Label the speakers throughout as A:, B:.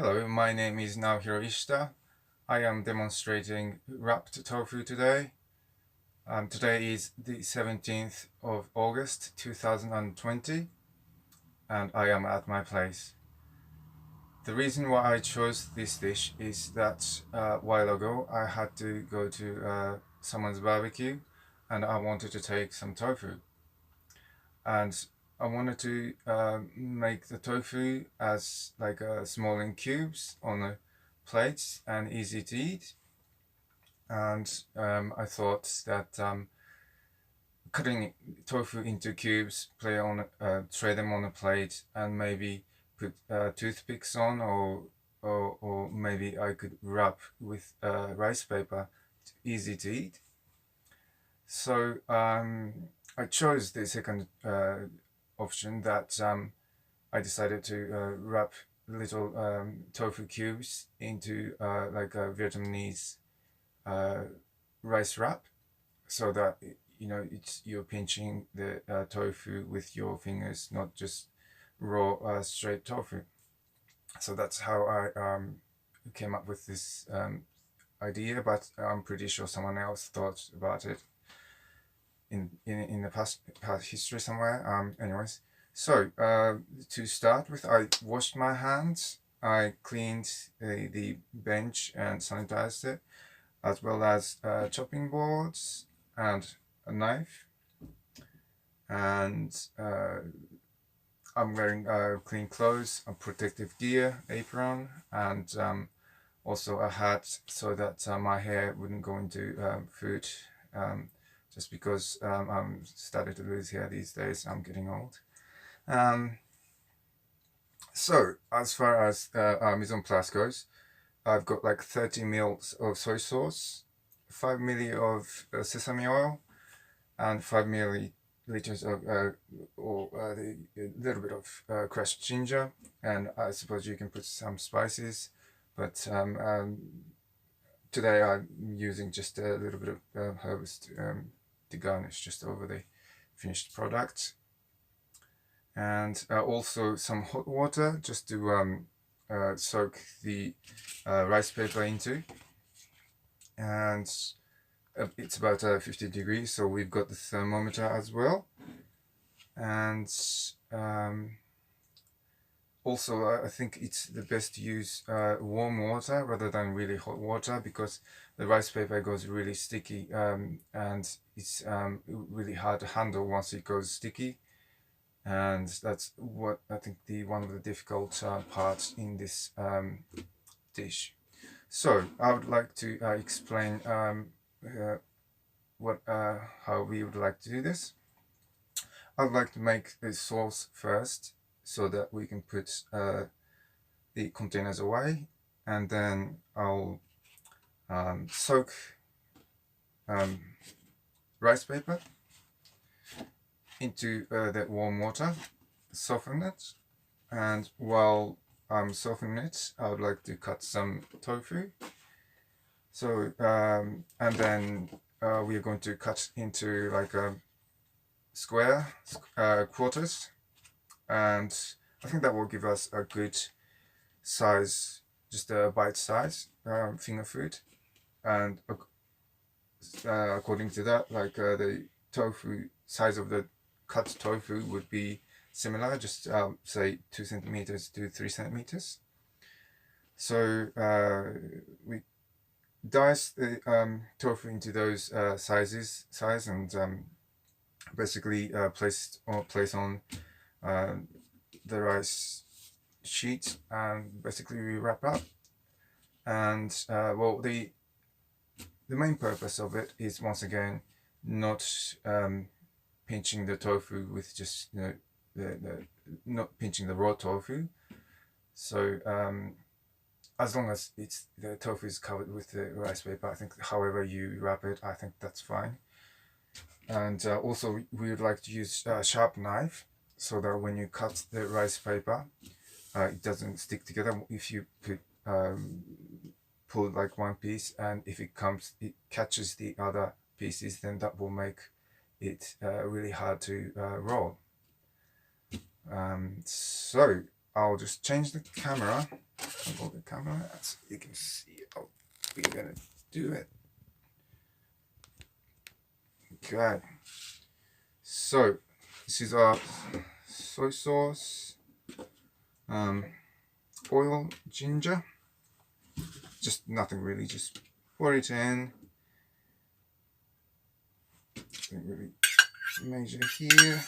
A: Hello, my name is Naohiro Ishita. I am demonstrating wrapped tofu today. Today is the 17th of August 2020 and I am at my place. The reason why I chose this dish is that a while ago I had to go to someone's barbecue and I wanted to take some tofu. And I wanted to make the tofu as like small in cubes on a plate and easy to eat. And I thought that cutting tofu into cubes, tray them on a plate, and maybe put toothpicks on, or maybe I could wrap with rice paper, easy to eat. So I chose the second option, that I decided to wrap little tofu cubes into like a Vietnamese rice wrap, so that you're pinching the tofu with your fingers, not just raw straight tofu. So that's how I came up with this idea, but I'm pretty sure someone else thought about it in the past history somewhere. Anyways, so to start with, I washed my hands, I cleaned the bench and sanitized it, as well as chopping boards and a knife, and I'm wearing clean clothes, a protective gear, apron, and also a hat, so that my hair wouldn't go into food, just because I'm starting to lose hair these days. I'm getting old. So as far as mise en place goes, I've got like 30 mils of soy sauce, 5 milli of sesame oil, and 5 milliliters of a little bit of crushed ginger, and I suppose you can put some spices, but today I'm using just a little bit of herbs to garnish just over the finished product, and also some hot water just to soak the rice paper into, and it's about 50 degrees, so we've got the thermometer as well. And also I think it's the best to use warm water rather than really hot water, because the rice paper goes really sticky, and it's really hard to handle once it goes sticky, and that's what I think one of the difficult parts in this dish. So I would like to explain how we would like to do this. I'd like to make the sauce first, so that we can put the containers away, and then I'll soak rice paper into that warm water, soften it, and while I'm softening it, I would like to cut some tofu. So and then we are going to cut into like a square quarters, and I think that will give us a good size, just a bite size finger food. And according to that, like the tofu size of the cut tofu would be similar, just say 2 centimeters to 3 centimeters. So we dice the tofu into those size, and basically place on the rice sheet, and basically we wrap up. And well, the main purpose of it is, once again, not pinching the tofu with just not pinching the raw tofu. So as long as the tofu is covered with the rice paper, I think however you wrap it, I think that's fine. And also we would like to use a sharp knife, so that when you cut the rice paper, it doesn't stick together. If you pull like one piece, and if it catches the other pieces, then that will make it really hard to roll. So I'll just change the camera I'll hold the camera so you can see how we're gonna do it. Okay, so this is our soy sauce, oil, ginger, just nothing really, just pour it in. Nothing really major here.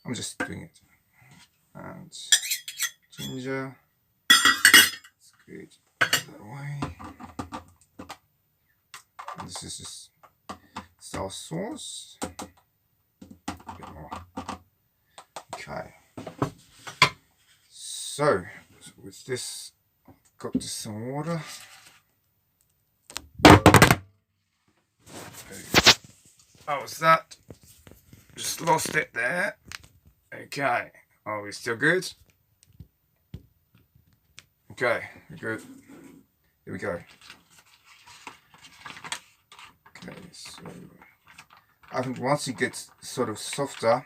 A: I'm just doing it. And ginger, it's good that way. And this is just sour sauce. A bit more. Okay. So with this, I've got just some water. How was that? Just lost it there. Okay. Are we still good? Okay, we're good. Here we go. Okay, so I think once it gets sort of softer,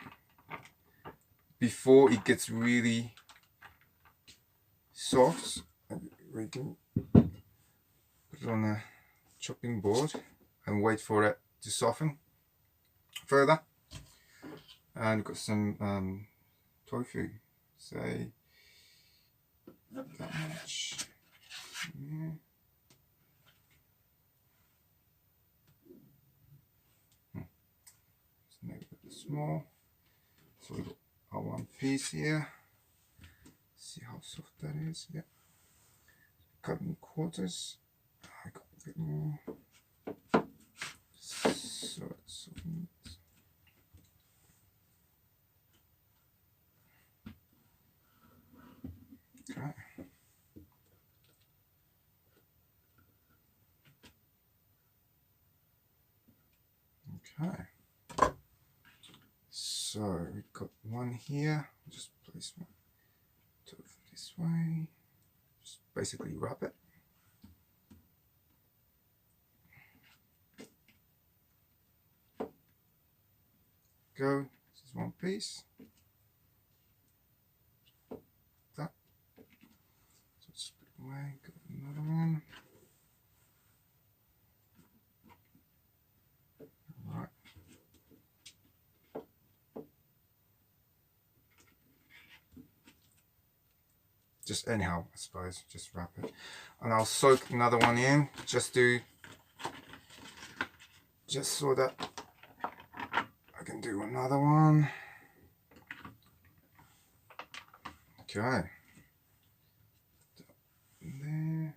A: before it gets really soft, we can put it on a chopping board and wait for it to soften further. And we've got some tofu, say that much. Yeah. It's maybe a bit small. So we've got our one piece here. See how soft that is. Yeah. Cut in quarters. I got a bit more. So it's softened. Okay. Okay. So we've got one here. Just place one tofu this way. Just basically wrap it. Go. This is one piece. That. So just put it away. Got another one. Right. Just anyhow, I suppose. Just wrap it, and I'll soak another one in. Just so that I can do another one. Okay. There.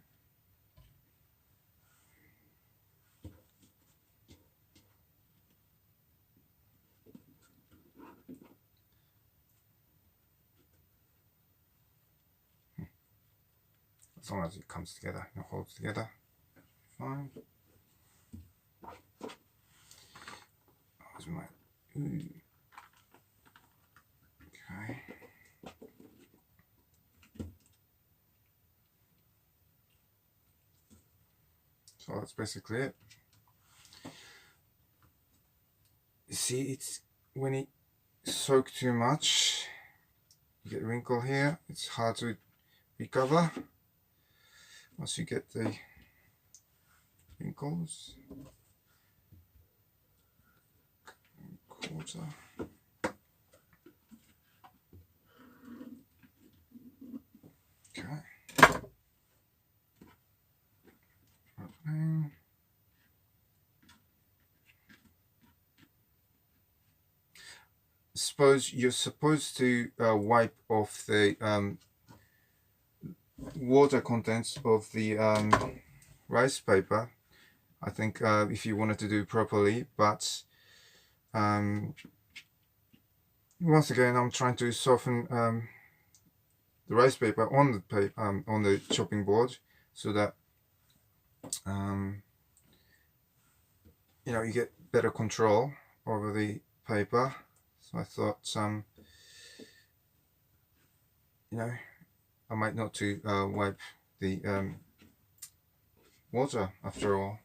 A: As long as it comes together and holds together, fine. That was my okay. So that's basically it. You see, it's when it soaks too much, you get a wrinkle here. It's hard to recover once you get the wrinkles. Quarter. Okay. Opening. Suppose you're supposed to wipe off the water contents of the rice paper, I think, if you wanted to do properly, but once again I'm trying to soften the rice paper on the on the chopping board so that you know, you get better control over the paper. So I thought you know, I might not to wipe the water after all.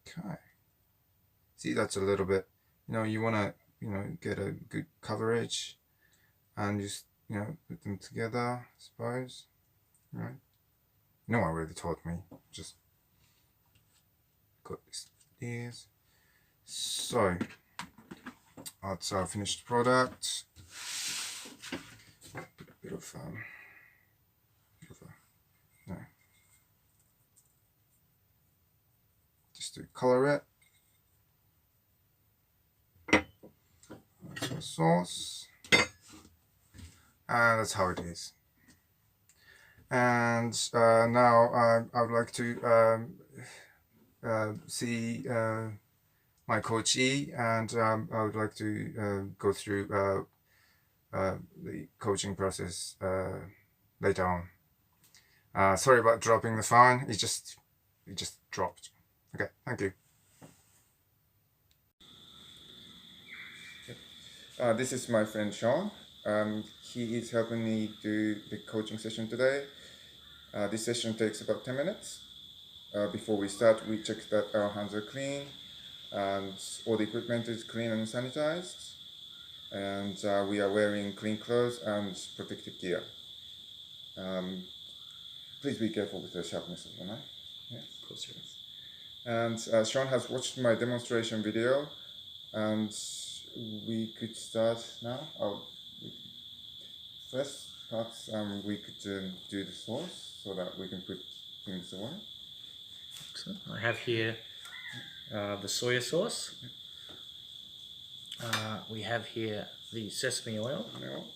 A: Okay. See, that's a little bit you want to, get a good coverage, and just, put them together, I suppose, right? No one really taught me, just got these. So, that's our finished product. Put a bit of, no, just to color it. That's our sauce. And that's how it is. And now I would like to see my coach E, and I would like to go through the coaching process later on. Sorry about dropping the phone. It just dropped. Okay, thank you. This is my friend Sean. He is helping me do the coaching session today. This session takes about 10 minutes. Before we start, we check that our hands are clean and all the equipment is clean and sanitized, and we are wearing clean clothes and protective gear. Please be careful with the sharpness of the knife. Yes, of course, yes. And Sean has watched my demonstration video, and we could start now. First, perhaps we could do the sauce so that we can put things away.
B: Excellent. I have here the soya sauce. We have here the sesame oil.
A: No.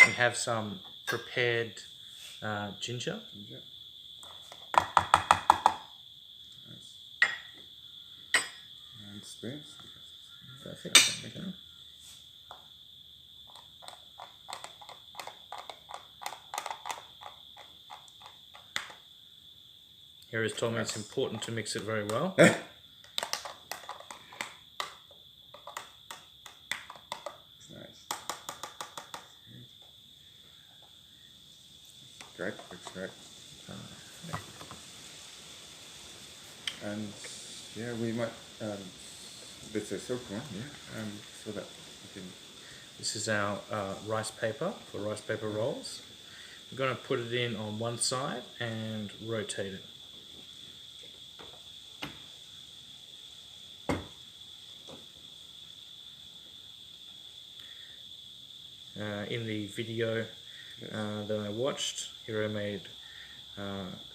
B: We have some prepared ginger.
A: Nice. And spoons.
B: Perfect. Thank you. Here has told me it's important to mix it very well.
A: It's nice. Great, looks great. And yeah, we might let's say soak one, yeah, so that we can.
B: This is our rice paper for rice paper rolls. We're going to put it in on one side and rotate it. In the video that I watched, Hiro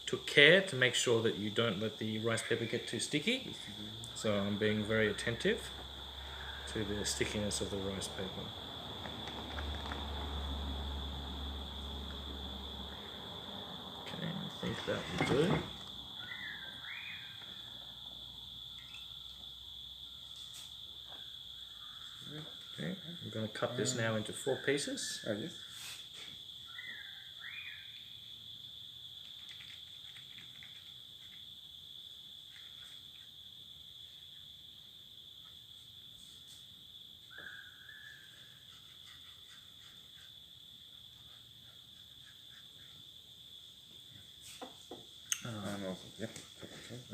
B: took care to make sure that you don't let the rice paper get too sticky. So I'm being very attentive to the stickiness of the rice paper. Okay, I think that will do. Okay, I'm going to cut this now into 4 pieces.
A: Oh yes. And also, yeah.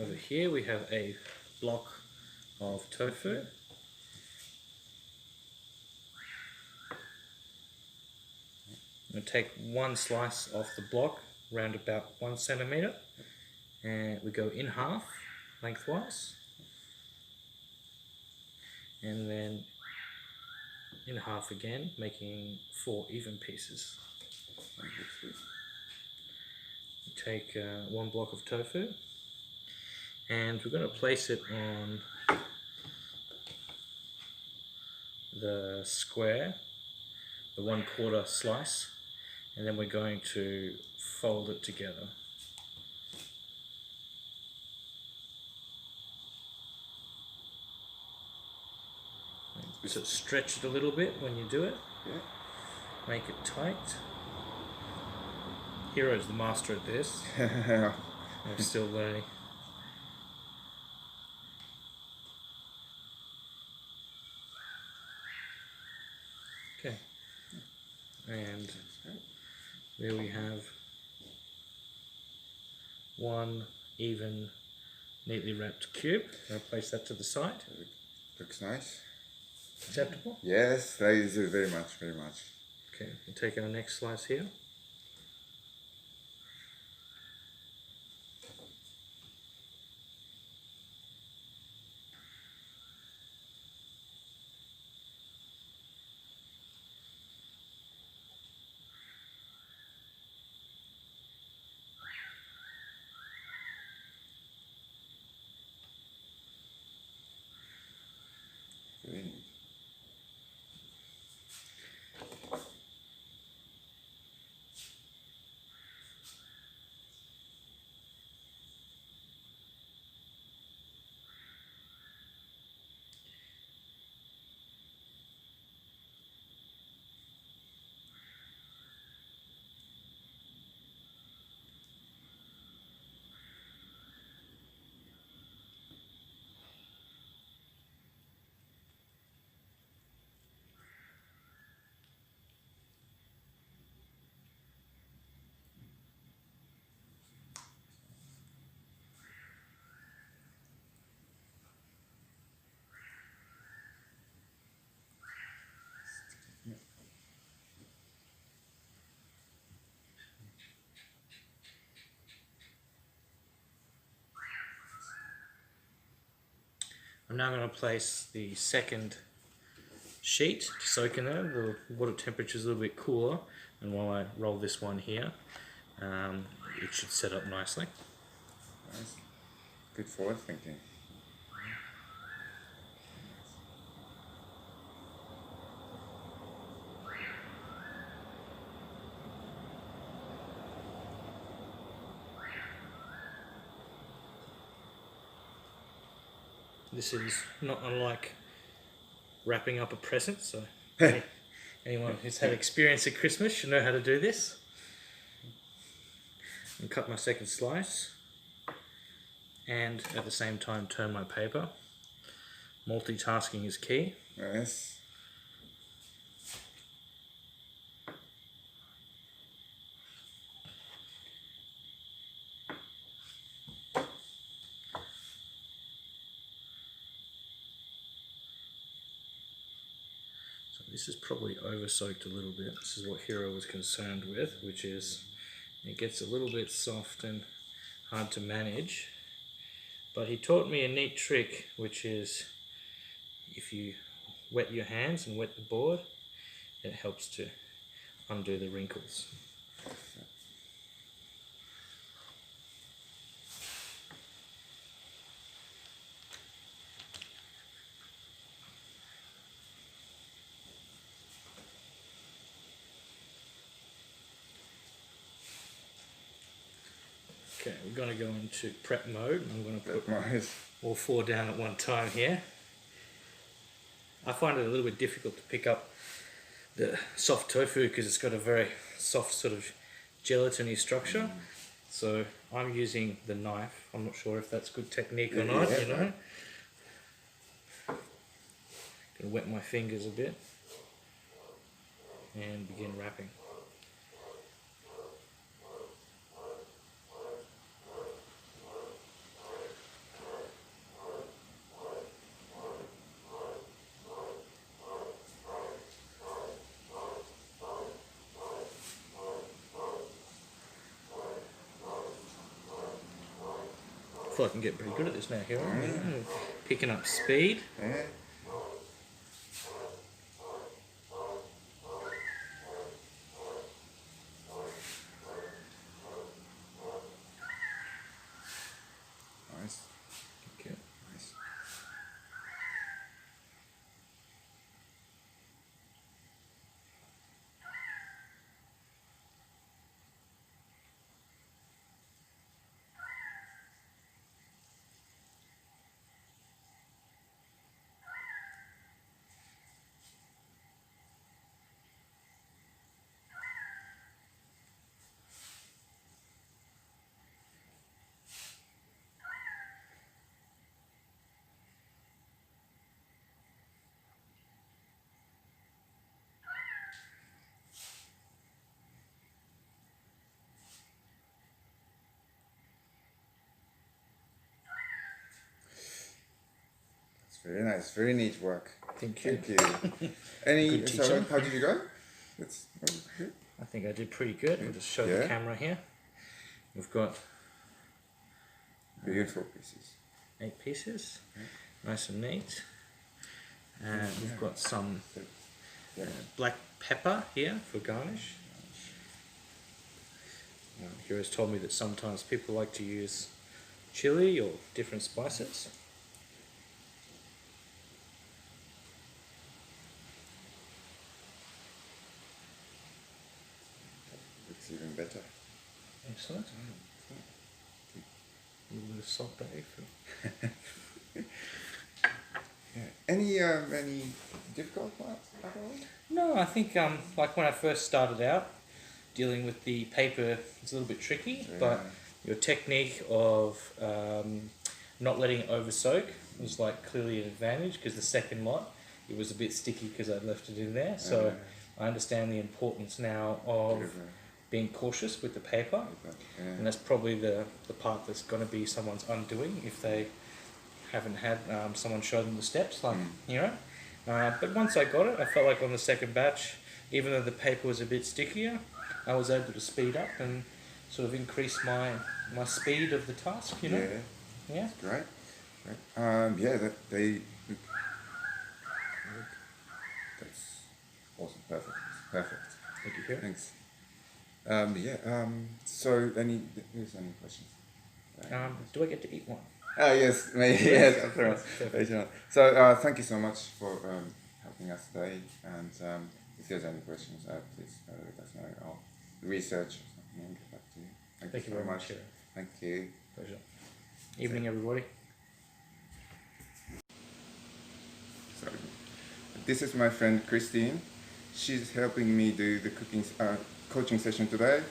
B: Over here we have a block of tofu. I'm going to take one slice off the block, around about 1 centimeter, and we go in half lengthwise, and then in half again, making 4 even pieces. Take 1 block of tofu, and we're going to place it on the square, the 1/4 slice, and then we're going to fold it together. So stretch it a little bit when you do it.
A: Yeah.
B: Make it tight. Hiro's the master at this.
A: Yeah.
B: I'm still learning. Okay. And there we have 1 even, neatly wrapped cube. I'll place that to the side.
A: Looks nice.
B: Acceptable?
A: Yes, that is very much, very much.
B: Okay, we'll take our next slice here.
A: Very neat.
B: I'm now going to place the second sheet to soak in there. The water temperature is a little bit cooler, and while I roll this one here, it should set up nicely.
A: Nice. Good forward thinking.
B: This is not unlike wrapping up a present, so anyone who's had experience at Christmas should know how to do this. And cut my second slice, and at the same time turn my paper. Multitasking is key.
A: Nice.
B: So this is probably over soaked a little bit. This is what Hiro was concerned with, which is it gets a little bit soft and hard to manage. But he taught me a neat trick, which is if you wet your hands and wet the board, it helps to undo the wrinkles. Okay, we're going to go into prep mode. I'm going to put
A: Nice.
B: all four down at one time here. I find it a little bit difficult to pick up the soft tofu because it's got a very soft sort of gelatiny structure. So I'm using the knife. I'm not sure if that's good technique or not, you know. Gonna wet my fingers a bit and begin wrapping. I feel I can get pretty good at this now, Hero. Picking up speed.
A: Yeah. Nice.
B: Okay.
A: Nice. Very nice, very neat work.
B: Thank you.
A: Thank you. Any?
B: Good
A: So
B: teacher.
A: how did you go? That's good.
B: I think I did pretty good. I'll just show
A: Yeah.
B: the camera here. We've got
A: Beautiful pieces.
B: 8 pieces, nice and neat. And we've got some black pepper here for garnish. Hero's told me that sometimes people like to use chili or different spices.
A: Looks even better.
B: Excellent. A little bit of salt there.
A: Yeah. Any difficult parts at all?
B: No, I think like when I first started out, dealing with the paper is a little bit tricky, but your technique of not letting it over soak was like clearly an advantage, because the second lot it was a bit sticky because I'd left it in there. So I understand the importance now of being cautious with the paper, and that's probably the part that's going to be someone's undoing if they haven't had someone show them the steps, like you know. But once I got it, I felt like on the second batch, even though the paper was a bit stickier, I was able to speed up and sort of increase my speed of the task, you know. Yeah.
A: That's great. Yeah, that's awesome. Perfect.
B: Thank you, Kieran.
A: Thanks. So here's any questions?
B: Do I get to eat one?
A: Oh yes, yes, after all. Later on. So thank you so much for helping us today. And if there's any questions, please let us know. I'll research or something and get back to you.
B: Thank you very much, Kieran.
A: Thank you.
B: Pleasure. Evening, everybody.
A: So this is my friend Christine. She's helping me do the coaching session today.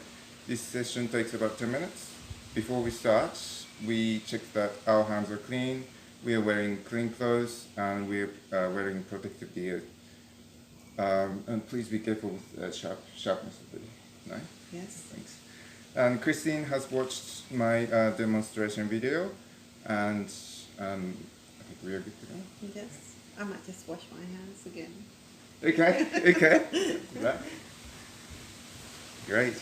A: This session takes about 10 minutes. Before we start, we check that our hands are clean, we are wearing clean clothes, and we're wearing protective gear. And please be careful with the sharpness of the knife.
C: Yes.
A: Thanks. And Christine has watched my demonstration video, and I think we are good to go.
C: Yes. I might just wash my hands again.
A: Okay. Right. Great.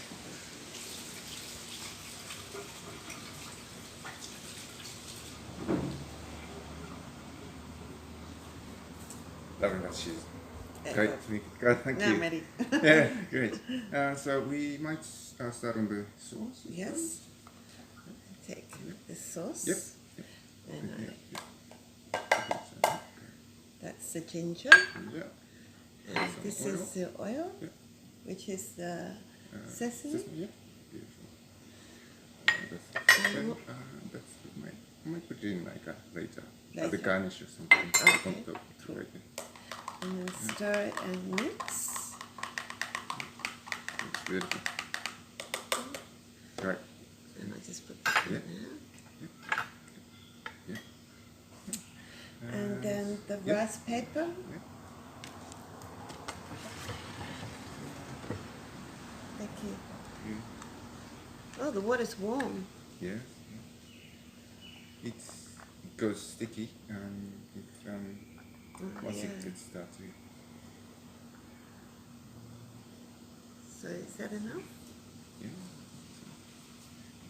A: Lovely that she's great to meet you. Thank
C: Now
A: you.
C: I'm ready.
A: Yeah, great. So we might start on the sauce.
C: Yes. Take the sauce.
A: Yep.
C: And
A: Yeah.
C: that's the ginger.
A: Yeah.
C: And
A: Some
C: this
A: oil.
C: is the oil,
A: Yep.
C: which is the sesame.
A: Yeah. Beautiful. That's good. I might put it in like later. As a garnish or something.
C: Okay.
A: Right there.
C: And then stir it and mix.
A: It's beautiful. Right.
C: And I just put that in
A: Yeah.
C: there.
A: Yeah.
C: And then the
A: Yep.
C: rice paper.
A: Yeah.
C: Thank you. Oh, the water's warm.
A: Yeah. It goes sticky once
C: yeah.
A: it starts to.
C: So is that enough?
A: Yeah. So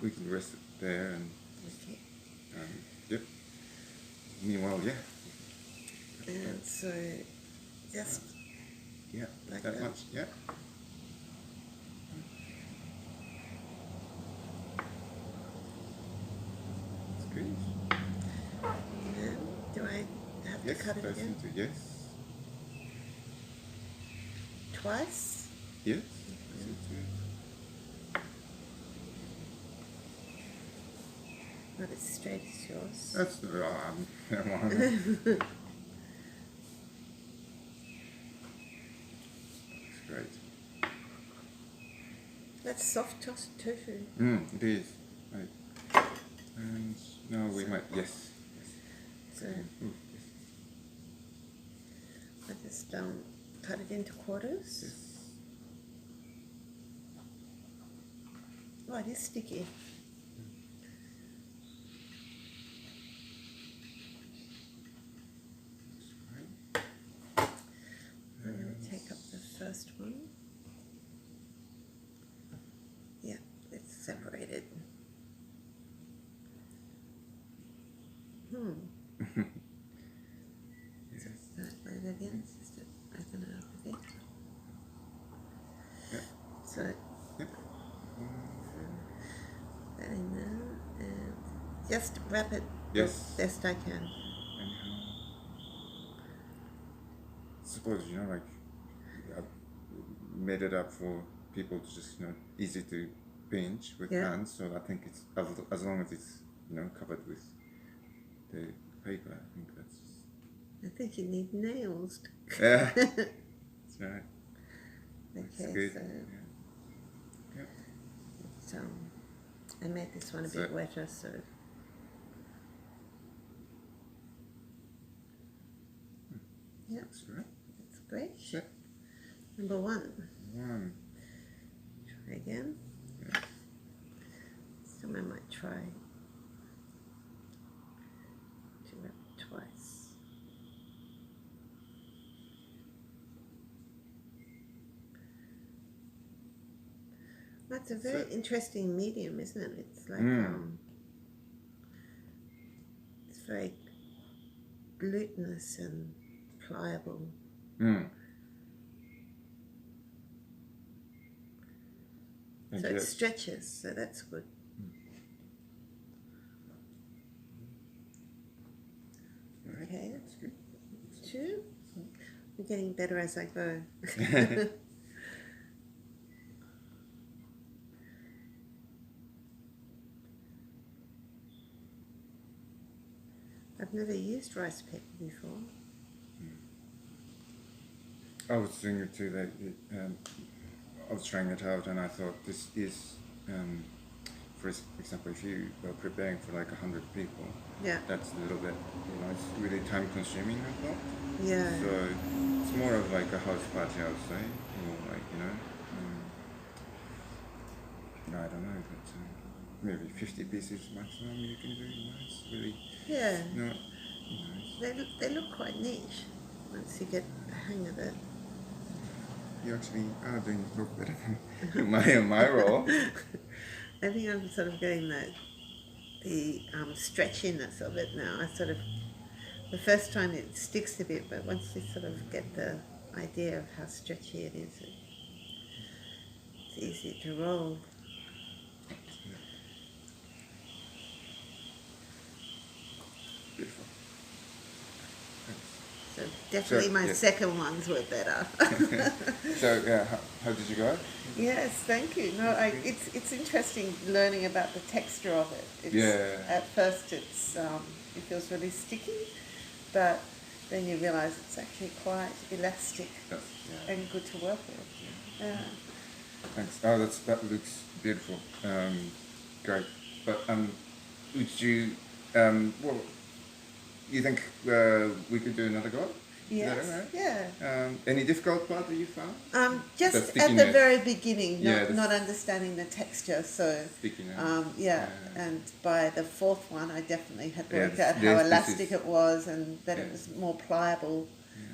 A: we can rest it there and
C: Okay.
A: yep. Meanwhile, yeah.
C: And so just
A: Yeah.
C: Like
A: that
C: that?
A: much. Yeah. That's good.
C: and do I have
A: Yes.
C: to cut it
A: Press
C: again?
A: into yes.
C: Twice?
A: Yes. Press into
C: Not as straight as yours.
A: That's the come on. That's great.
C: That's soft tofu.
A: It is. Right. And now we might yes.
C: So
A: Ooh, yes.
C: I just cut it into quarters.
A: Yes.
C: Oh, it is sticky.
A: Yes.
C: Right again. Just to open it up a bit.
A: Yep.
C: So
A: Yep.
C: that in there and just wrap it
A: Yes.
C: the best I can.
A: Anyhow, suppose like I made it up for people to just easy to pinch with hands. So I think it's as long as it's covered with the paper. I think that's.
C: I think you need nails.
A: Yeah. That's right. That's
C: Okay,
A: good.
C: so
A: Yeah.
C: so I made this one a bit wetter, so yeah,
A: That's right.
C: that's great.
A: So,
C: Number one. Try again.
A: Yeah.
C: Someone might try to wrap it twice. That's a very interesting medium, isn't it? It's like it's very glutinous and pliable. So it stretches, so that's good. Okay,
A: That's good.
C: 2. I'm getting better as I go. I've never used rice paper before.
A: I was doing it too. I was trying it out, and I thought this is, for example, if you are preparing for like 100 people, that's a little bit, it's really time consuming. I thought.
C: Yeah.
A: So it's more of like a house party, I would say, or like I don't know, but maybe 50 pieces maximum you can do. Nice, really.
C: Yeah.
A: Nice.
C: They look quite neat once you get the hang of it.
A: You actually are doing look better than my role.
C: I think I'm sort of getting the stretchiness of it now. The first time it sticks a bit, but once you sort of get the idea of how stretchy it is, it's easy to roll.
A: Beautiful.
C: So definitely my second ones were better.
A: So how did you go?
C: Yes, thank you. No, it's interesting learning about the texture of it. At first it feels really sticky, but then you realise it's actually quite elastic and good to work with. Yeah.
A: Thanks. Oh, that looks beautiful. Great. But would you well, you think we could do another go?
C: Yes.
A: Is that all right?
C: Yeah.
A: Any difficult part that you found?
C: Just at the very beginning, not understanding the texture. So, and by the fourth one, I definitely had worked out how elastic it was and that it was more pliable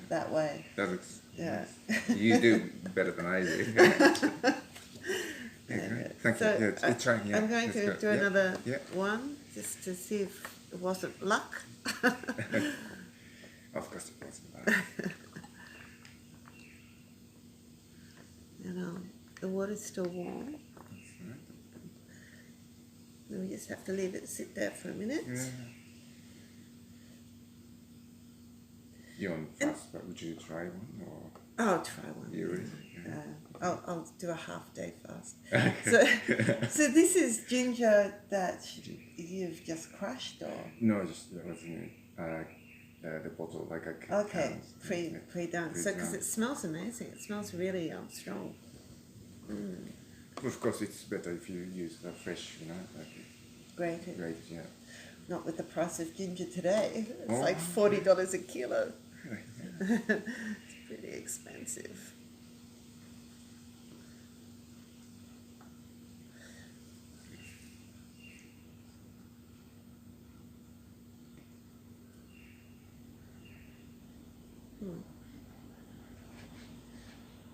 C: that way.
A: That looks.
C: Yeah.
A: Nice. You do better than I do. Thank you.
C: I'm going to do another one just to see if it wasn't luck.
A: Of course it wasn't.
C: And the water's still warm. Then we just have to leave it sit there for a minute.
A: Yeah. You're on fast, but would you try one or?
C: I'll try one.
A: You really?
C: I'll do a half day fast.
A: Okay.
C: So this is ginger that you've just crushed, or?
A: No, just that was in the bottle, like a
C: okay, pre-done. So because it smells amazing, it smells really strong.
A: Of course, it's better if you use the fresh, like
C: grated.
A: Grated, yeah.
C: Not with the price of ginger today. It's like $40 a kilo. It's pretty expensive.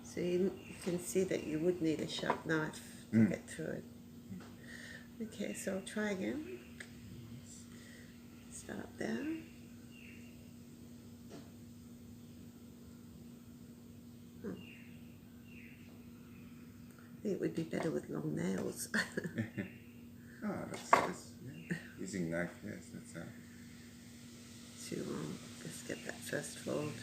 C: So you can see that you would need a sharp knife to get through it. Okay, so I'll try again. that up there. I think it would be better with long nails.
A: Oh, that's yeah. Using knife, yes, that's
C: To just get that first fold.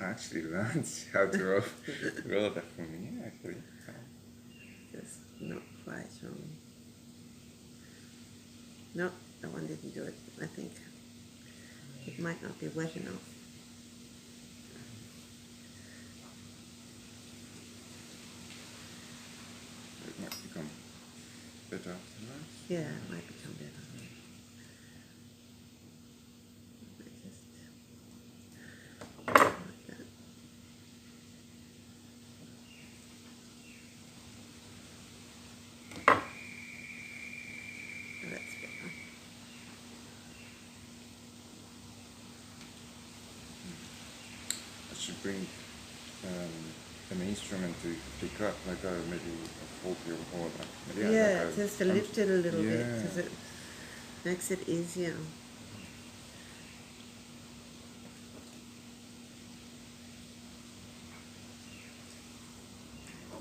A: I actually learned how to roll that from me, actually.
C: Just not quite no, that one didn't do it. I think it might not be wet enough.
A: It might become better afterwards.
C: Yeah, it might become better. Like that. Oh, that's better.
A: I should bring an instrument to pick up, like maybe a fork or like,
C: Yeah,
A: like
C: just to lift it a little bit
A: yeah.
C: because it makes it easier.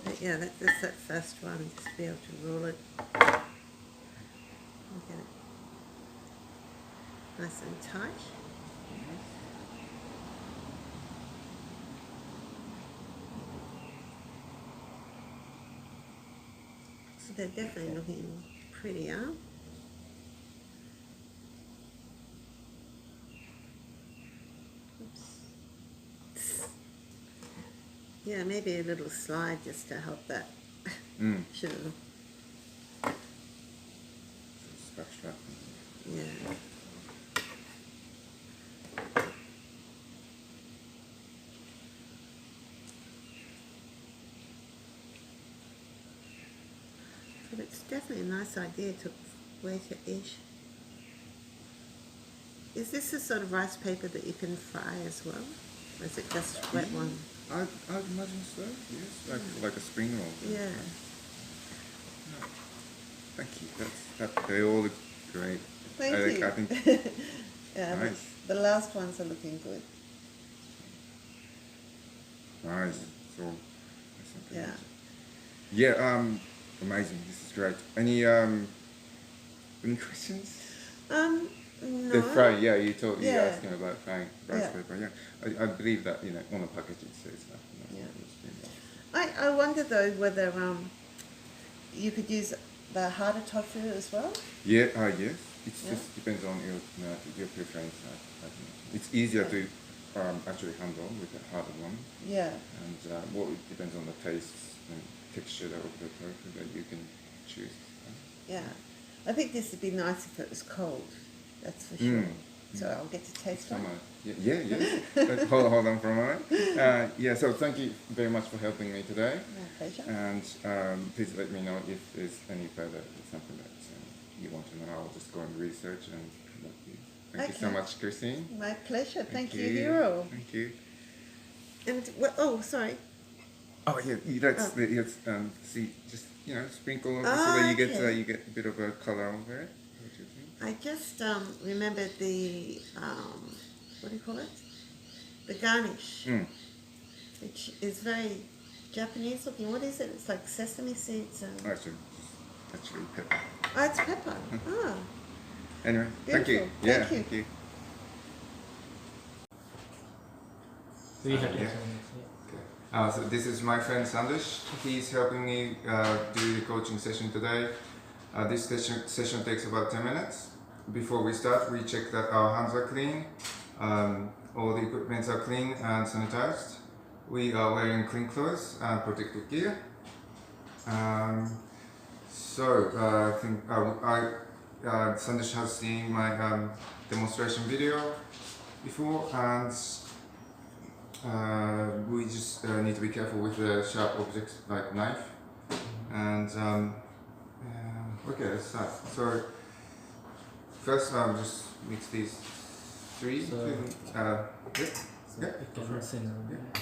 C: But yeah, that's that first one, just be able to roll it. And get it nice and tight. So they're definitely looking prettier. Oops. Yeah, maybe a little slide just to help that. Should have.
A: Spatula.
C: Yeah. But it's definitely a nice idea to weight it ish. Is this the sort of rice paper that you can fry as well? Or is it just wet one?
A: I'd imagine so, yes. Like a spring roll.
C: Yeah.
A: Thank you. They all look great.
C: Thank you.
A: I think
C: Yeah,
A: nice.
C: the last ones are looking good.
A: Nice. So
C: Yeah.
A: yeah, amazing. This is great. Any questions?
C: No.
A: The fry, yeah, you
C: Yeah.
A: asked him about frying rice
C: Yeah.
A: paper, yeah. I believe that, on the package it says that.
C: Yeah. I wonder though whether you could use the harder tofu as well.
A: Yeah, yes. It
C: Yeah.
A: just depends on your preference. I think. It's easier to actually handle with the harder one.
C: Yeah.
A: And it depends on the taste and texture of the tofu that you can choose.
C: Yeah. I think this would be nice if it was cold. That's for sure. So I'll get to taste one.
A: Yeah. hold on for a moment. Yeah, so thank you very much for helping me today.
C: My pleasure.
A: And please let me know if there's any further something that you want to know. I'll just go and research and come back to you. Thank you so
C: Okay.
A: much, Christine.
C: My pleasure. Thank you, Hiro.
A: Thank you.
C: And oh, sorry.
A: Oh yeah, that's see, just sprinkle over so that
C: okay.
A: You get a bit of a color over it. What do you think?
C: I just remembered the what do you call it? The garnish, which is very Japanese looking. What is it? It's like sesame seeds and.
A: Actually pepper.
C: Oh, it's pepper. Ah.
A: Anyway, thank you.
C: Beautiful.
A: Yeah,
C: Thank you.
A: thank you.
B: So you have to
A: Yeah. So this is my friend Sandesh. He's helping me do the coaching session today. This session takes about 10 minutes. Before we start, we check that our hands are clean, all the equipment are clean and sanitized. We are wearing clean clothes and protective gear. I think Sandesh has seen my demonstration video before, and we just need to be careful with the sharp objects like knife. And okay, let's start. So first, just mix these three.
B: So-
A: Yeah.
B: So
A: Yeah,
B: it
A: go
B: can
A: for it.
B: mix in.
A: Yeah.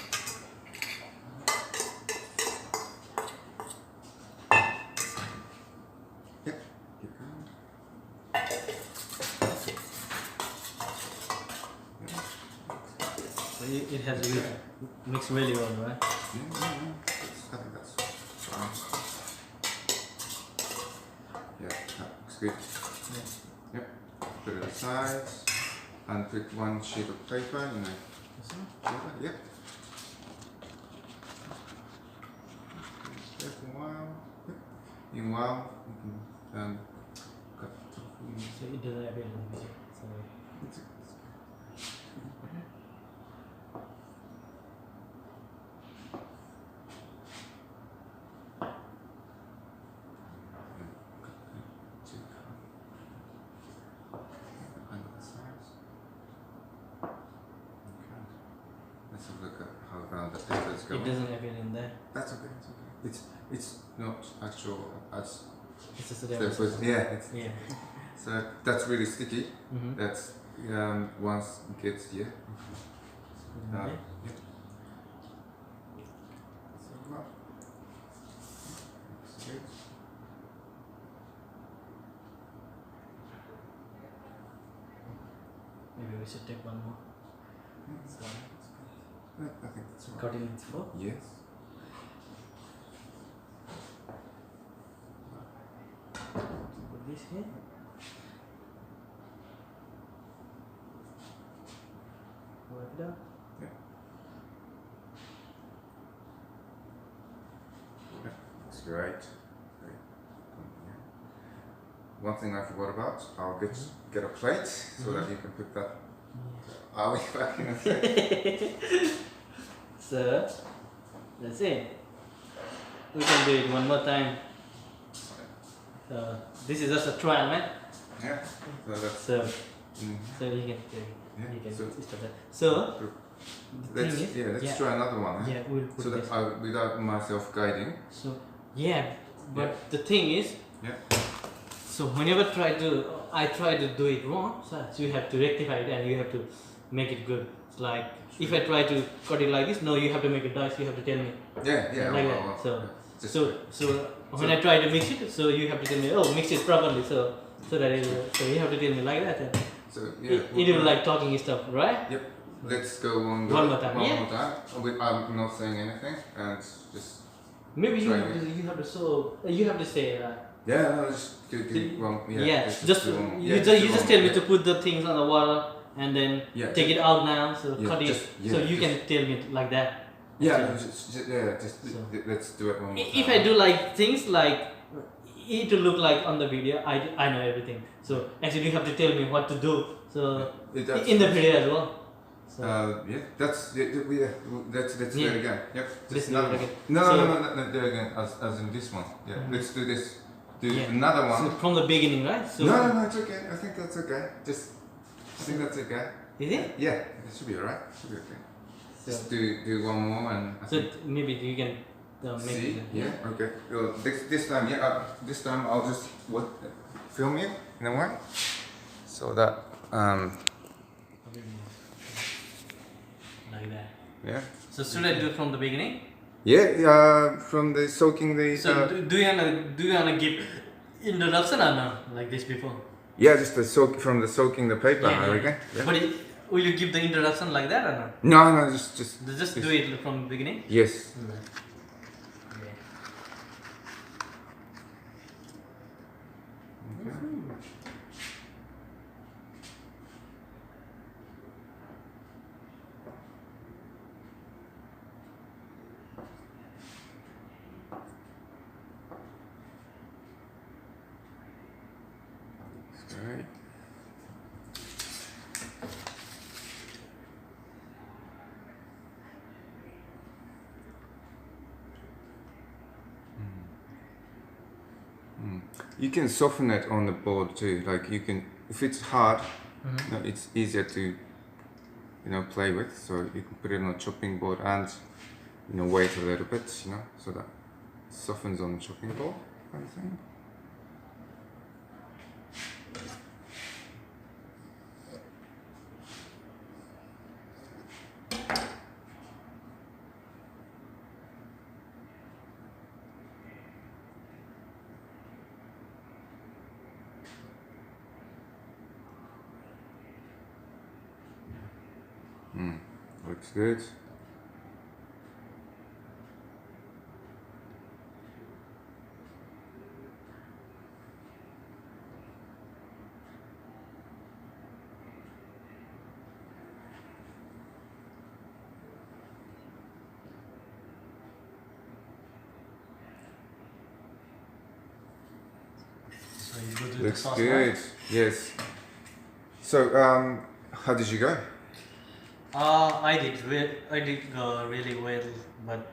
B: has really mixed really well, right?
A: I think that's fine. Yeah, that looks good.
B: Yeah.
A: Yep. Put it aside and put one sheet of paper in a
B: This one?
A: paper. Yep. Wait a while. Yep. Meanwhile, you can cut the tofu.
B: So it doesn't appear in the video. So
A: It's Let's have a look at how around the paper is going.
B: it doesn't appear in there.
A: That's okay. It's okay. It's not actual as
B: It's just a
A: there
B: demo.
A: was. Yeah. It's,
B: Yeah.
A: so that's really sticky.
B: Mm-hmm.
A: That's once it gets here.
B: Okay.
A: Yeah. So well. Looks good.
B: Maybe we should take one more. So,
A: I think that's all right.
B: cut it into 4.
A: Yes.
B: Put this here. Wipe it out.
A: Yeah. That's great. Great. One thing I forgot about, I'll get a plate so that you can put that. I'll be back in a sec.
B: So, that's it. We can do it one more time. So, this is just a trial, man.
A: Yeah. So that's.
B: So,
A: Mm,
B: so you can
A: so
B: start that. So, the
A: let's
B: thing is,
A: let's try another one.
B: yeah, we'll put
A: So
B: this.
A: that I, without myself guiding.
B: So, yeah, but the thing is,
A: Yeah.
B: so whenever I try to do it wrong, so you have to rectify it and you have to make it good. It's like if I try to cut it like this, no, you have to make it dice. You have to tell me
A: Yeah.
B: like
A: well,
B: that. So,
A: yeah. Just
B: so when I try to mix it, so you have to tell me, oh, mix it properly. So that so you have to tell me like that. And
A: so yeah.
B: it will like talking stuff, right?
A: Yep. Let's go one
B: One more time,
A: One
B: yeah.
A: more time. I'm not saying anything and just.
B: Maybe you
A: Try
B: have
A: it.
B: to, you have to so you have to say.
A: Yeah. No, just do one. Yeah.
B: Yeah,
A: let's
B: just
A: do one more.
B: you
A: Yeah,
B: just
A: do
B: you just
A: one
B: tell
A: more.
B: me to put the things on the water and then
A: Yeah,
B: take it out now. So
A: yeah,
B: cut it.
A: just- yeah,
B: So you
A: just-
B: can tell me like that.
A: Yeah.
B: So-
A: No, just
B: So-
A: let's do it one more time.
B: If I do like things like it to look like on the video, I know everything. So actually you have to tell me what to do. So
A: That's-
B: in the video as well. So
A: Yeah, let's do it
B: Yeah.
A: again. Yep,
B: Let's
A: just
B: do
A: another
B: it
A: one.
B: again.
A: No,
B: So-
A: no, do it again as in this one. Yeah,
B: Mhm.
A: let's do this. Do
B: Yeah.
A: another
B: so
A: one.
B: from the beginning, right? So
A: No, it's okay. I think that's okay. I think that's okay.
B: is it?
A: Yeah, it should be alright. Should be okay.
B: So,
A: Just do one more and I
B: so
A: think
B: maybe you can make
A: see.
B: it.
A: Yeah, okay. Well, this time, this time I'll just film it in a way, so that
B: Like that.
A: yeah.
B: So should I do it from the beginning?
A: Yeah, from the soaking the.
B: So do you wanna give introduction or no? Like this before?
A: Yeah, just the from the soaking the paper,
B: Yeah,
A: I
B: yeah.
A: reckon. Yeah.
B: But will you give the introduction like that or no?
A: No, just
B: Just do it from the beginning.
A: Yes. Alright. You can soften it on the board too. Like you can, if it's hard, it's easier to, play with. So you can put it on a chopping board and, wait a little bit, so that it softens on the chopping board, kind of thing. looks good.
D: So you go to the
A: Looks
D: sauce,
A: good.
D: right?
A: Yes. So, how did you go?
D: I did go really well, but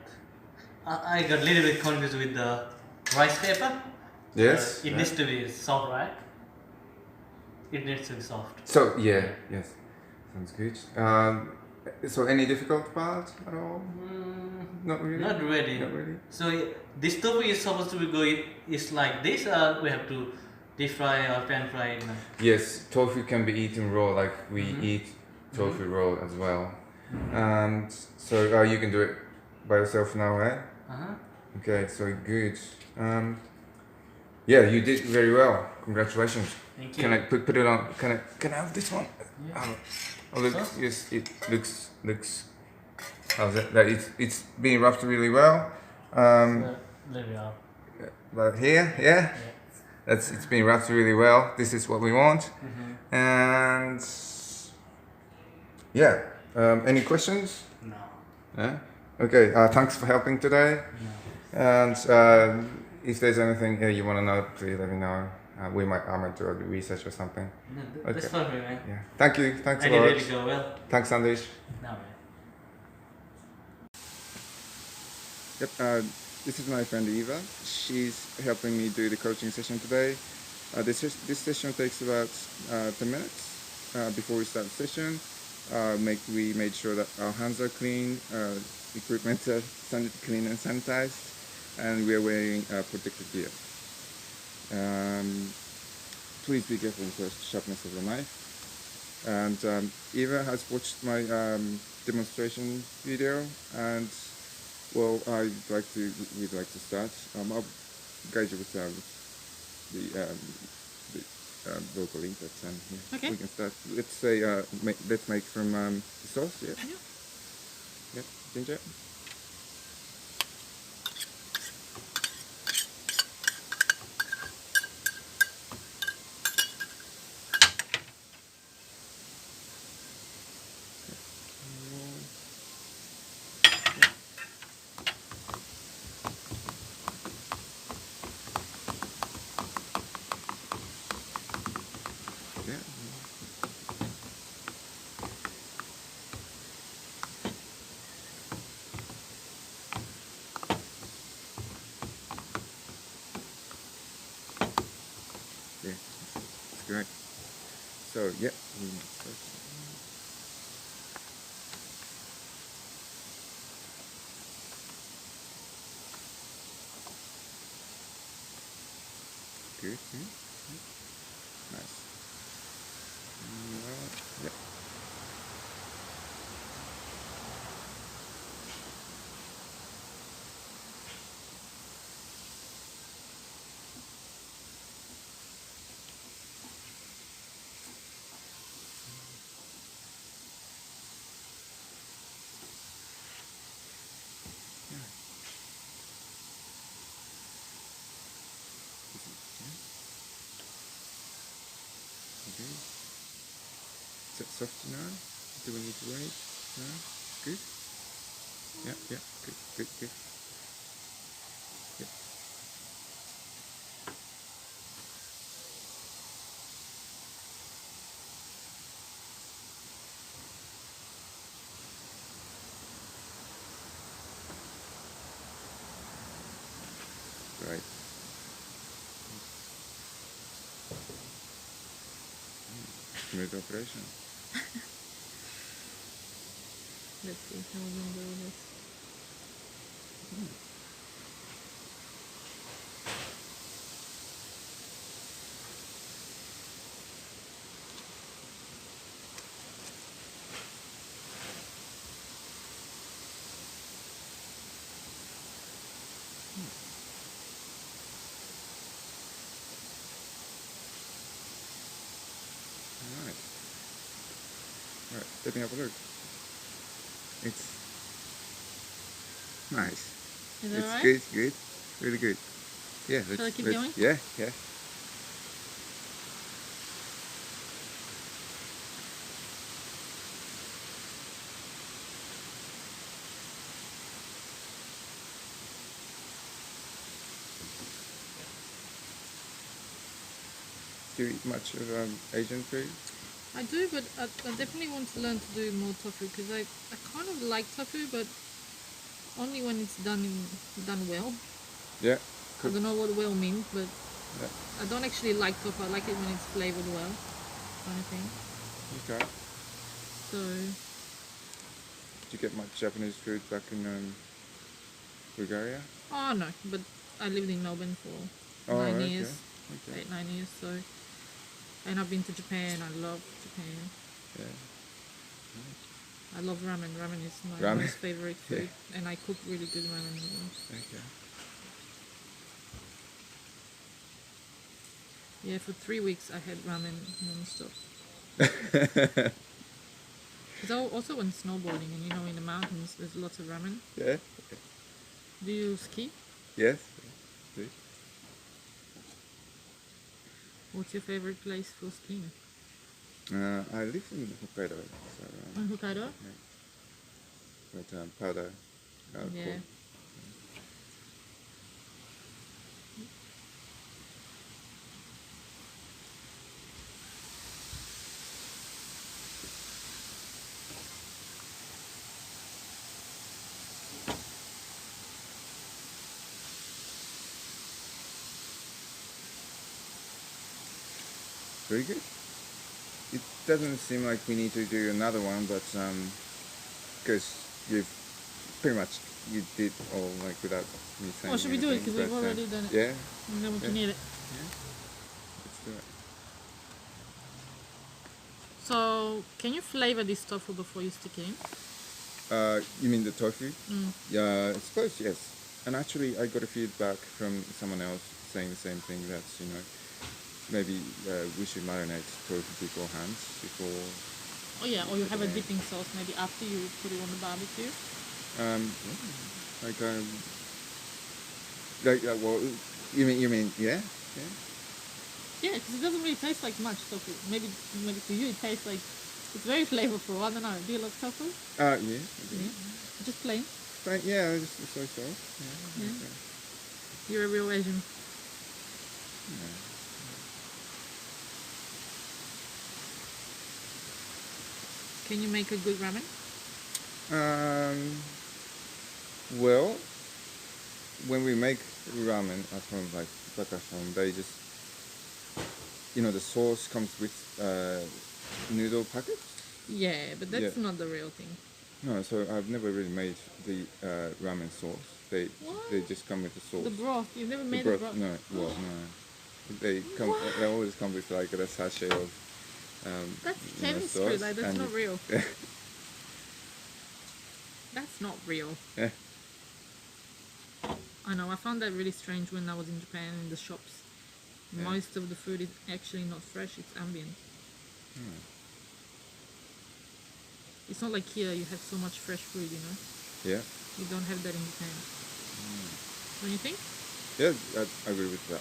D: I got a little bit confused with the rice paper.
A: Yes.
D: It
A: yeah.
D: needs to be soft, right? It needs to be soft.
A: So yeah, yes, sounds good. So any difficult part at all? Not really.
D: Not really.
A: Not really.
D: So this tofu is supposed to be going is like this, or we have to deep fry or pan fry it.
A: Yes, tofu can be eaten raw, like we
D: Mhm.
A: eat tofu raw as well. And so you can do it by yourself now, eh? Okay, so good. Yeah, you did very well. Congratulations.
D: Thank you.
A: Can I put it on? Can I have this one?
D: Yeah.
A: Oh, look,
D: Sauce?
A: yes, it looks. How's it? That it's being wrapped really well.
D: There we are.
A: But here, yeah, it's been wrapped really well. This is what we want. And yeah, any questions?
D: No.
A: Yeah. Okay. Thanks for helping today.
D: No.
A: And if there's anything you want to know, please let me know. I might do a research or something.
D: No,
A: Okay.
D: that's fine, man.
A: Yeah. Thank you. Thanks
D: I
A: a
D: did
A: lot.
D: really go well.
A: Thanks, Sandesh.
D: No, man.
A: Yep. This is my friend Eva. She's helping me do the coaching session today. This session takes about 10 minutes. Before we start the session, we made sure that our hands are clean, equipment are clean and sanitized, and we are wearing protective gear. Please be careful with the sharpness of the knife. And Eva has watched my demonstration video, and well, we'd like to start. I'll guide you with the local link. But yeah,
E: Okay.
A: we can start. Let's say let's make from the sauce. Yeah. Yeah. Ginger. Yeah. Yeah, it's great. So yeah, we might start. Good. Nice. Yeah. Okay. Is it soft now? Do we need to wait? No? Good? Yeah. Good. Yeah. Right. Smooth operation.
E: Let's see how window it is.
A: Alright. Alright, let me have a look. It's nice.
E: Is that
A: It's
E: right?
A: good, good, really good. Yeah,
E: Shall I keep
A: let's
E: going?
A: yeah, yeah. Do you eat much of Asian food?
E: I do, but I definitely want to learn to do more tofu because I kind of like tofu, but only when it's done well.
A: Yeah,
E: I
A: cooked.
E: don't know what well means, but
A: Yeah.
E: I don't actually like tofu. I like it when it's flavored well, kind of thing.
A: Okay.
E: So
A: Did you get much Japanese food back in Bulgaria?
E: oh no, but I lived in Melbourne for
A: Oh,
E: 9 years,
A: okay.
E: 8 9 years. So and I've been to Japan. I love Japan.
A: Yeah.
E: I love ramen. Ramen is my
A: Ramen.
E: most favorite
A: Yeah.
E: food, and I cook really good ramen. as well.
A: Okay.
E: Yeah, for 3 weeks I had ramen non-stop. Because I also went snowboarding, and in the mountains there's lots of ramen.
A: Yeah.
E: Do you ski?
A: Yes. See?
E: What's your favorite place for skiing?
A: I live in Hokkaido, so
E: In Hokkaido?
A: but powder.
E: Yeah.
A: Cool. Very good. It doesn't seem like we need to do another one, but because you've pretty much you did all like without me saying.
E: Oh, should we do it?
A: anything,
E: Because we've
A: but,
E: already done it.
A: Yeah,
E: And then we can
A: Yeah.
E: eat it.
A: let's do it.
E: So, can you flavor this tofu before you stick it in?
A: You mean the tofu?
E: Mm.
A: Yeah, I suppose yes. And actually, I got a feedback from someone else saying the same thing. That maybe we should marinate tofu beforehand before.
E: Oh yeah, or you have a
A: Yeah.
E: dipping sauce maybe after you put it on the barbecue.
A: Like well, you mean yeah.
E: Yeah, because it doesn't really taste like much tofu. Maybe for you it tastes like it's very flavorful. I don't know. Do you love tofu?
A: Yeah. I do.
E: Yeah. Just plain.
A: But yeah, just soy sauce. Yeah.
E: Yeah.
A: Okay.
E: You're a real Asian. Can you make a good ramen?
A: Well, when we make ramen at home, like Bakashon, they just, the sauce comes with noodle packets.
E: Yeah, but that's
A: Yeah.
E: not the real thing.
A: No, so I've never really made the ramen sauce. They
E: What?
A: just come with the sauce.
E: The broth. You've never
A: The
E: made
A: broth,
E: a broth.
A: no, well, no. They come. They always come with like a sachet of.
E: That's
A: you know,
E: chemistry.
A: sauce,
E: Like that's
A: and
E: not
A: you-
E: real. That's not real.
A: Yeah.
E: I know. I found that really strange when I was in Japan in the shops.
A: Yeah.
E: Most of the food is actually not fresh. It's ambient. It's not like here you have so much fresh food.
A: Yeah.
E: You don't have that in Japan. Don't you think?
A: Yeah, I agree with that.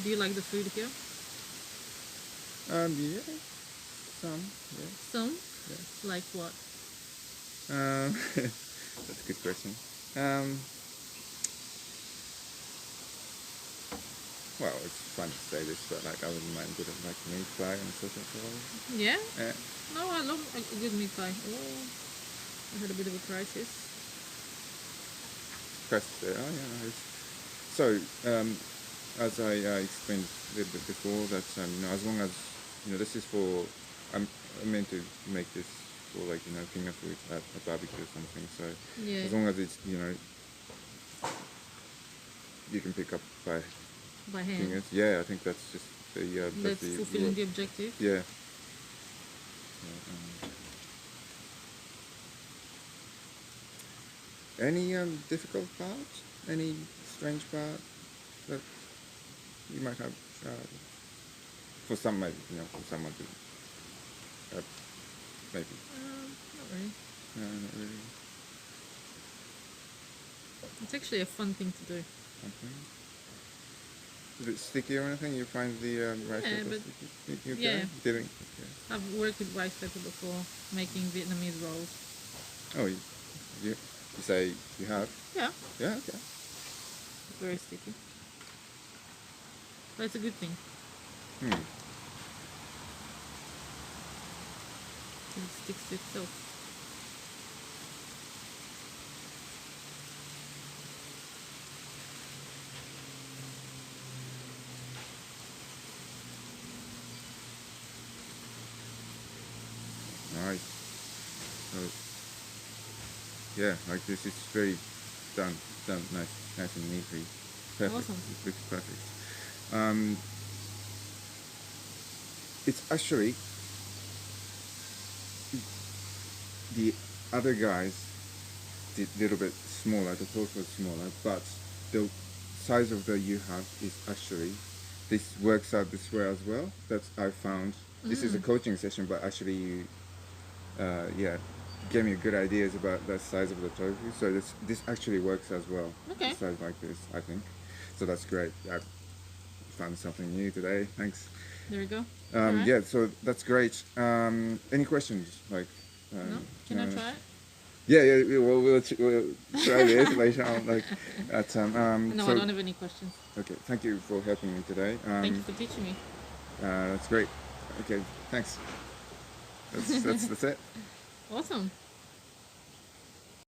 E: Do you like the food here?
A: Yeah, some, yeah.
E: Some?
A: Yeah.
E: Like what?
A: That's a good question. Well, it's fun to say this, but like I wouldn't mind a bit of like meat pie and sausage roll.
E: Yeah?
A: Yeah.
E: No, I love a good meat pie. Oh, I had a bit of a crisis.
A: Crust there. Oh yeah. Nice. So, as I explained a little bit before, that as long as this is for, I'm meant to make this for like finger food at a barbecue or something. So
E: Yeah.
A: as long as it's you can pick up by
E: By hand.
A: fingers. Yeah, I think that's just the
E: That's
A: the
E: fulfilling the objective.
A: yeah. Any difficult part? Any strange part that you might have for some maybe for someone to Maybe.
E: Not really.
A: No, not really.
E: It's actually a fun thing to do.
A: Okay. Is it sticky or anything? You find the rice
E: Yeah,
A: paper
E: but-
A: sticky? Okay.
E: yeah.
A: Didn't. Okay.
E: I've worked with rice paper before, making Vietnamese rolls.
A: Oh, you say you have?
E: Yeah,
A: Yeah. Okay.
E: it's very sticky. But it's a good thing.
A: Hmm.
E: 'Cause it sticks to itself.
A: Nice. So, yeah, like this is very done nice and neatly. Perfect.
E: Awesome.
A: It looks perfect. It's actually the other guys did a little bit smaller. The toast was smaller, but the size of the you have is actually this works out this way as well. That's I found. This is a coaching session, but actually you gave me good ideas about the size of the tofu. So this actually works as well.
E: Okay.
A: The size like this, I think. So that's great. I found something new today. Thanks.
E: There we go. Alright.
A: Yeah, so that's great. Any questions? Like,
E: No? Can I try it?
A: Yeah. We'll try this later on. Like,
E: No,
A: so,
E: I don't have any questions.
A: okay. Thank you for helping me today.
E: Thank you for teaching me.
A: That's great. Okay, thanks. That's it.
E: Awesome.